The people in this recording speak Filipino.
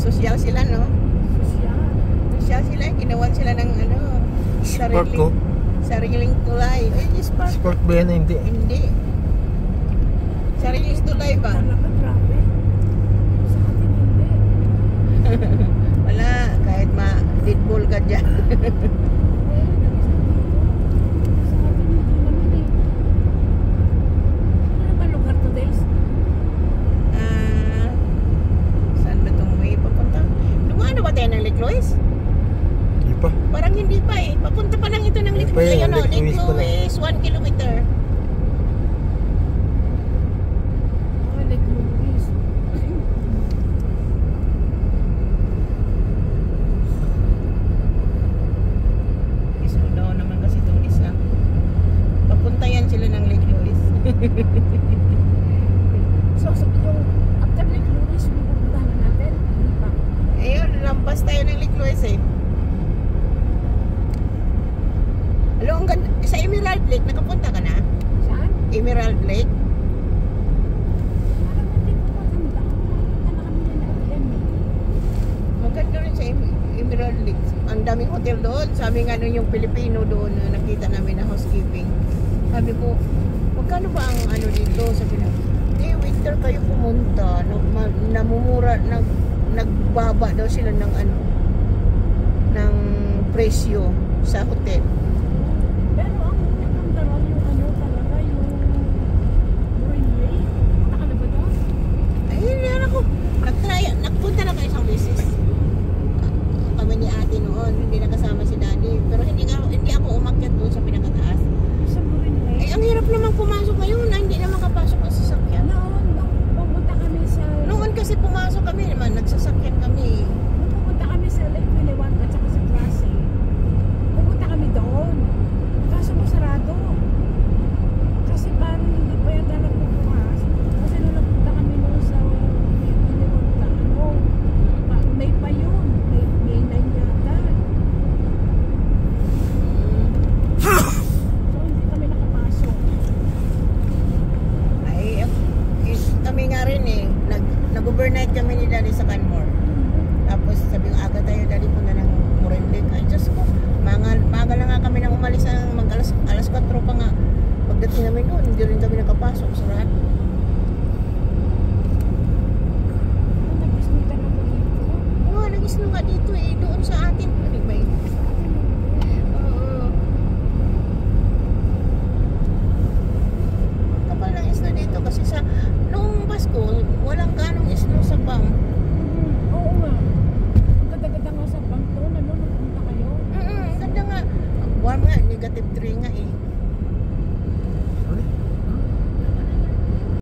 Sosyal sila, no? Sosyal. Sosyal sila, ginawan sila ng ano, Sport ko. sariling tulay. Ay, sport. Sport ba yan? Hindi. Hindi. Sariling tulay ba? Talaga, grabe. Sa atin hindi. Wala, kahit ma-deadball ka dyan. Sa atin hindi naman eh. Ano ba lugar to, Days? Saan ba itong way papunta? Dumaan na ba tayo ng Lake Louise? Hindi pa. Parang hindi pa eh. Papunta pa lang ito ng Lake Pa Louise. yan, Ayun o, Lake Lake Louise pa lang. Louise, 1 kilometer. Oh, Lake Louise. Isudaw naman kasi itong isa. Papunta yan sila ng Lake Louise. So, yung after Lake Louise, may pupuntahan na natin? Hindi pa. Ayun, lampas tayo ng Lake Louise eh. Alam, ang ganda. Sa Emerald Lake, nakapunta ka na? Saan? Emerald Lake? Parang hindi ko maganda. Pupunta na kami na natin eh. Maganda rin sa Emerald Lake. Ang daming hotel doon. Sabi nga nun yung Pilipino doon na nakita namin na housekeeping. Sabi ko, magkano ba ang ano dito? Sabi na, winter kayo pumunta. Namumura, nagbaba daw sila ng ano, ng presyo sa hotel. Pero ang nagkantaran yung ano talaga, yung Marine Lake. Punta ka na ba doon? Ay, hindi ako. Nagpunta na kayo isang beses. Kami ni ate noon, hindi nakasama si daddy. Pero hindi ako umakyat doon sa pinakataas. Sa Marine Lake. Ay, ang hirap naman pumasok ngayon na hindi na makapasok ang sasakyan. Noon, pumunta kami sa... Noon kasi pumasok kami naman, nagsasakyan kami. Nung pumunta kami sa Lake Piliwan at saka sa klase, pumunta kami doon. Kaso masarado. Kasi parang hindi pa yata nagpupukas. Kasi nung nagpunta kami noon sa Lake Piliwan na ano, may pa yun. May 9 yata. So hindi kami nakapasok. Ay, kami nga rin eh. Nag-overnight kami ni daddy sa Canmore. Tapos sabi ko, aga tayo daddy punta ng Marine Lake. Ay, Diyos ko. Maga na nga kami nang umalis ng alas 4 pa nga. Pagdating namin doon, hindi rin kami nakapasok. Sarap. Nag-isnita na ba dito? Oo, nag-isno nga dito eh. Doon sa atin. Ano ba yun? Oo. Kapal ng isno dito kasi sa noong Pasko, walang ganong isno sa pang. Oo nga. Ang ganda-ganda nga sa bangko na nung nagpunta kayo. Ganda nga. Warm nga, -3 nga eh.